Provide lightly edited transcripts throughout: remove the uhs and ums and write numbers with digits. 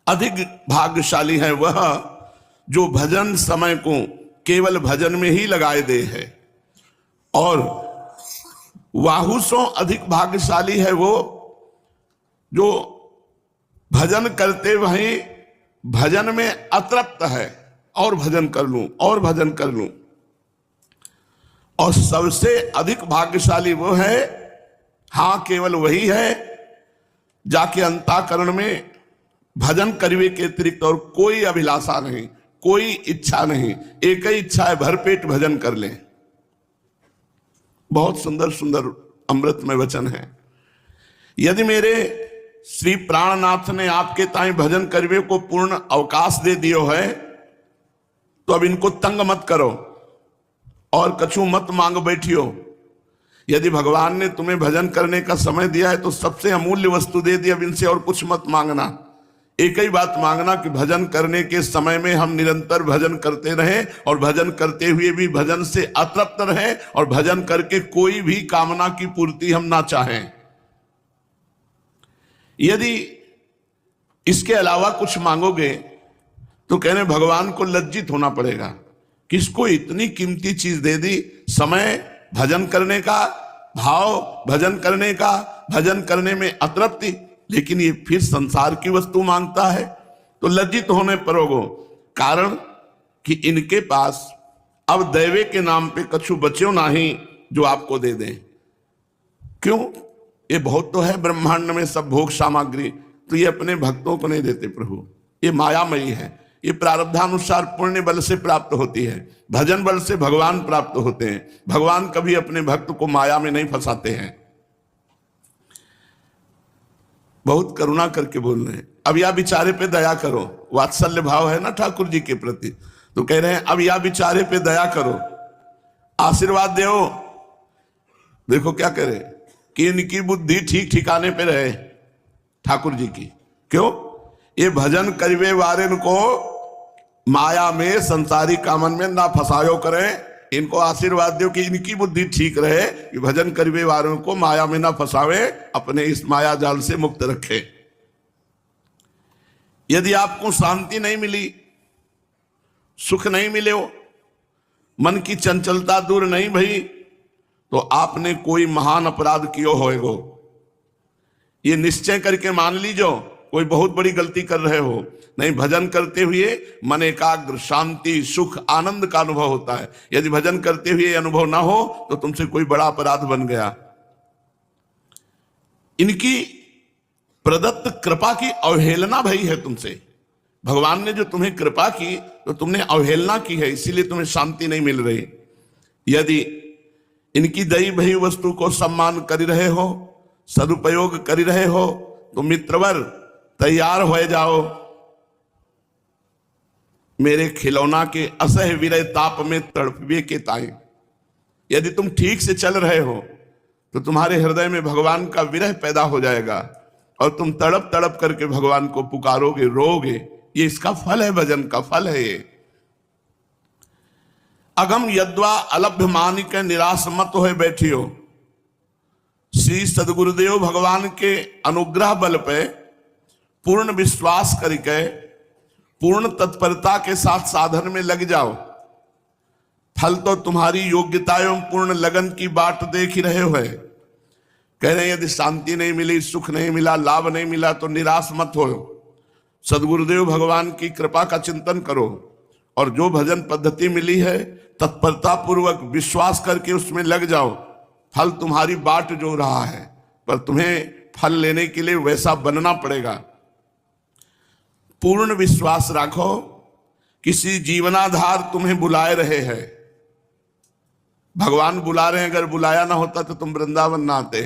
अधिक भाग्यशाली है वह जो भजन समय को केवल भजन में ही लगाए दे है, और वाहुसों अधिक भाग्यशाली है वो जो भजन करते वहीं भजन में अतृप्त है, और भजन कर लूं और भजन कर लूं। और सबसे अधिक भाग्यशाली वो है, हां केवल वही है जाके अंतःकरण में भजन करिवे के अतिरिक्त और कोई अभिलाषा नहीं, कोई इच्छा नहीं, एक ही इच्छा है भरपेट भजन कर लें। बहुत सुंदर सुंदर अमृतमय वचन है। यदि मेरे श्री प्राणनाथ ने आपके ताई भजन करिवे को पूर्ण अवकाश दे दियो है, तो अब इनको तंग मत करो और कछु मत मांग बैठियो। यदि भगवान ने तुम्हें भजन करने का समय दिया है तो सबसे अमूल्य वस्तु दे दी, अब इनसे और कुछ मत मांगना। एक ही बात मांगना कि भजन करने के समय में हम निरंतर भजन करते रहें, और भजन करते हुए भी भजन से अतृप्त रहें, और भजन करके कोई भी कामना की पूर्ति हम ना चाहें। यदि इसके अलावा कुछ मांगोगे तो कहने भगवान को लज्जित होना पड़ेगा, किसको इतनी कीमती चीज दे दी, समय भजन करने का, भाव भजन करने का, भजन करने में अतृप्ति, लेकिन ये फिर संसार की वस्तु मांगता है, तो लज्जित होने पड़ोगो। कारण कि इनके पास अब दैवे के नाम पे कछु बच्चों नहीं जो आपको दे दें। क्यों? ये बहुत तो है ब्रह्मांड में सब भोग सामग्री, तो ये अपने भक्तों को नहीं देते प्रभु, ये मायामयी है, ये प्रारब्धानुसार पुण्य बल से प्राप्त होती है, भजन बल से भगवान प्राप्त होते हैं। भगवान कभी अपने भक्त को माया में नहीं फंसाते हैं। बहुत करुणा करके बोल रहे हैं, अब या बेचारे पे दया करो, वात्सल्य भाव है ना ठाकुर जी के प्रति, तो कह रहे हैं अब या बेचारे पे दया करो, आशीर्वाद दो। देखो क्या करे कि इनकी बुद्धि ठीक ठिकाने पे रहे ठाकुर जी की। क्यों? ये भजन करिवे वारेन को माया में संसारी कामन में ना फसायो करें। इनको आशीर्वाद दो कि इनकी बुद्धि ठीक रहे, कि भजन करिवे वारों को माया में ना फसावे, अपने इस माया जाल से मुक्त रखे। यदि आपको शांति नहीं मिली, सुख नहीं मिले हो, मन की चंचलता दूर नहीं भई, तो आपने कोई महान अपराध कियो होएगो। ये निश्चय करके मान लीजो, कोई बहुत बड़ी गलती कर रहे हो। नहीं, भजन करते हुए मन एकाग्र, शांति, सुख, आनंद का अनुभव होता है। यदि भजन करते हुए अनुभव ना हो तो तुमसे कोई बड़ा अपराध बन गया। इनकी प्रदत्त कृपा की अवहेलना भई है तुमसे। भगवान ने जो तुम्हें कृपा की तो तुमने अवहेलना की है, इसीलिए तुम्हें शांति नहीं मिल रही। यदि इनकी दई भई वस्तु को सम्मान कर रहे हो, सदुपयोग कर रहे हो, तो मित्रवर तैयार हो जाओ। मेरे खिलौना के असह विरह ताप में तड़पे के ताए। यदि तुम ठीक से चल रहे हो तो तुम्हारे हृदय में भगवान का विरह पैदा हो जाएगा, और तुम तड़प तड़प करके भगवान को पुकारोगे, रोगे। ये इसका फल है, भजन का फल है ये। अगम यद्वा अलभ्य मानिक निराश मत हो बैठियो। श्री सदगुरुदेव भगवान के अनुग्रह बल पे पूर्ण विश्वास करके पूर्ण तत्परता के साथ साधन में लग जाओ। फल तो तुम्हारी योग्यता एवं पूर्ण लगन की बाट देख ही रहे हो। कह रहे हैं यदि शांति नहीं मिली, सुख नहीं मिला, लाभ नहीं मिला तो निराश मत हो। सदगुरुदेव भगवान की कृपा का चिंतन करो, और जो भजन पद्धति मिली है तत्परता पूर्वक विश्वास करके उसमें लग जाओ। फल तुम्हारी बाट जो रहा है, पर तुम्हें फल लेने के लिए वैसा बनना पड़ेगा। पूर्ण विश्वास रखो, किसी जीवनाधार तुम्हें बुलाए रहे हैं। भगवान बुला रहे हैं, अगर बुलाया ना होता तो तुम वृंदावन ना आते,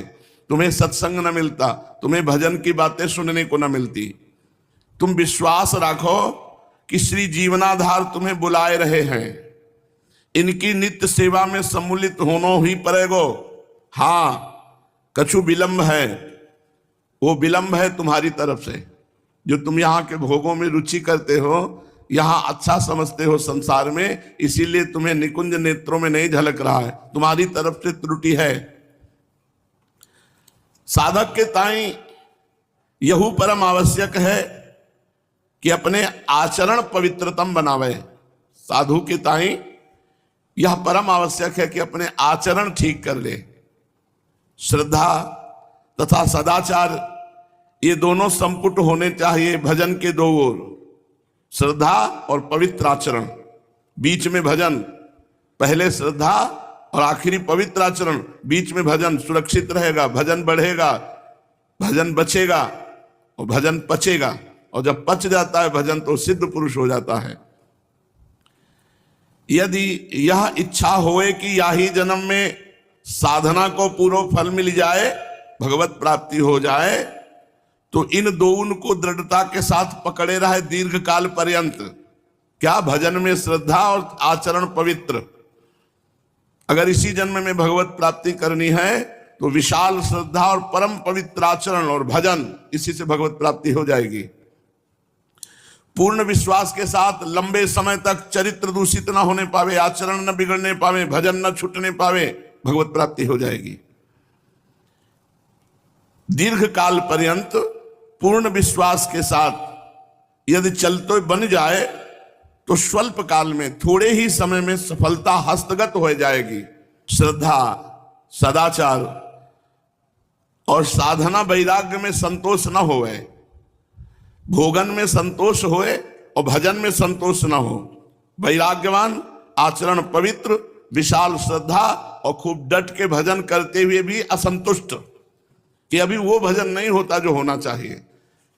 तुम्हें सत्संग न मिलता, तुम्हें भजन की बातें सुनने को न मिलती। तुम विश्वास रखो कि श्री जीवनाधार तुम्हें बुलाए रहे हैं। इनकी नित्य सेवा में सम्मिलित होना ही पड़ेगो। हाँ, कछु विलंब है, वो विलंब है तुम्हारी तरफ से। जो तुम यहाँ के भोगों में रुचि करते हो, यहाँ अच्छा समझते हो संसार में, इसीलिए तुम्हें निकुंज नेत्रों में नहीं झलक रहा है, तुम्हारी तरफ से त्रुटि है। साधक के ताई यहू परम आवश्यक है कि अपने आचरण पवित्रतम बनावे। साधु के ताई यह परम आवश्यक है कि अपने आचरण ठीक कर ले। श्रद्धा तथा सदाचार ये दोनों संपुट होने चाहिए भजन के दो ओर, श्रद्धा और पवित्र आचरण। बीच में भजन, पहले श्रद्धा और आखिरी पवित्र आचरण, बीच में भजन सुरक्षित रहेगा, भजन बढ़ेगा, भजन बचेगा और भजन पचेगा। और जब पच जाता है भजन तो सिद्ध पुरुष हो जाता है। यदि यह इच्छा होए कि यही जन्म में साधना को पूरा फल मिल जाए, भगवत प्राप्ति हो जाए, तो इन दोनों को दृढ़ता के साथ पकड़े रहे दीर्घ काल पर्यंत। क्या? भजन में श्रद्धा और आचरण पवित्र। अगर इसी जन्म में भगवत प्राप्ति करनी है तो विशाल श्रद्धा और परम पवित्र आचरण और भजन, इसी से भगवत प्राप्ति हो जाएगी। पूर्ण विश्वास के साथ लंबे समय तक चरित्र दूषित ना होने पावे, आचरण न बिगड़ने पावे, भजन न छूटने पावे, भगवत प्राप्ति हो जाएगी। दीर्घ काल पर्यंत पूर्ण विश्वास के साथ यदि चलते बन जाए तो स्वल्प काल में, थोड़े ही समय में सफलता हस्तगत हो जाएगी। श्रद्धा, सदाचार और साधना वैराग्य में संतोष न होए, भोगन में संतोष होए और भजन में संतोष न हो। वैराग्यवान, आचरण पवित्र, विशाल श्रद्धा और खूब डट के भजन करते हुए भी असंतुष्ट कि अभी वो भजन नहीं होता जो होना चाहिए।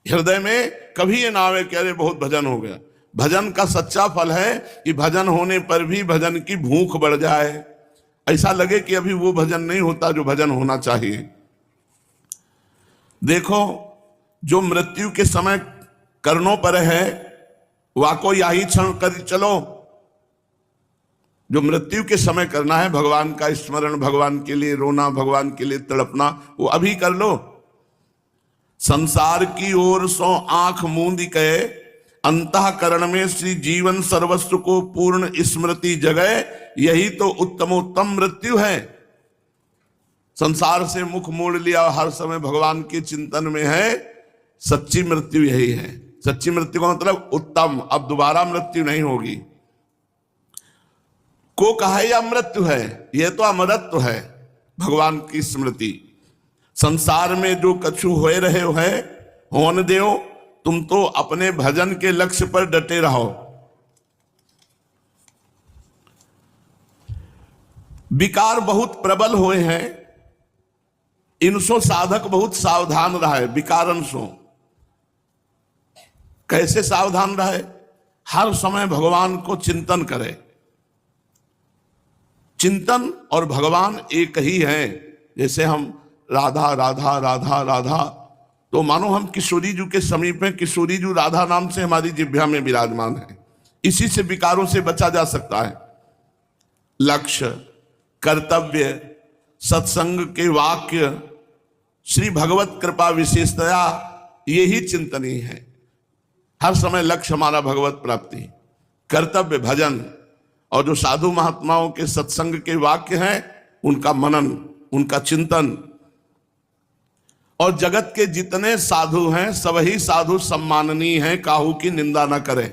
हृदय में कभी ये ना आवे कि अरे बहुत भजन हो गया। भजन का सच्चा फल है कि भजन होने पर भी भजन की भूख बढ़ जाए, ऐसा लगे कि अभी वो भजन नहीं होता जो भजन होना चाहिए। देखो, जो मृत्यु के समय कर्णों पर है वाको यही क्षण कर चलो। जो मृत्यु के समय करना है, भगवान का स्मरण, भगवान के लिए रोना, भगवान के लिए तड़पना, वो अभी कर लो। संसार की ओर सो आंख मूंद के अंतःकरण में श्री जीवन सर्वस्व को पूर्ण स्मृति जगह, यही तो उत्तमोत्तम मृत्यु है। संसार से मुख मोड़ लिया, हर समय भगवान के चिंतन में है, सच्ची मृत्यु यही है। सच्ची मृत्यु का मतलब उत्तम, अब दोबारा मृत्यु नहीं होगी। को कहा यह मृत्यु है, यह तो अमरत्व है, भगवान की स्मृति। संसार में जो कछु होए रहे है होने देओ, तुम तो अपने भजन के लक्ष्य पर डटे रहो। विकार बहुत प्रबल हुए हैं, इनसो साधक बहुत सावधान रहे। विकारन सो कैसे सावधान रहे? हर समय भगवान को चिंतन करे। चिंतन और भगवान एक ही है। जैसे हम राधा राधा राधा राधा, तो मानो हम किशोरी जी के समीप हैं, किशोरी जी राधा नाम से हमारी जिह्वा में विराजमान है। इसी से विकारों से बचा जा सकता है। लक्ष्य, कर्तव्य, सत्संग के वाक्य, श्री भगवत कृपा विशेषतया यही चिंतनीय है। हर समय लक्ष्य हमारा भगवत प्राप्ति, कर्तव्य भजन, और जो साधु महात्माओं के सत्संग के वाक्य हैं उनका मनन, उनका चिंतन। और जगत के जितने साधु हैं सब ही साधु सम्माननीय हैं, काहू की निंदा न करें।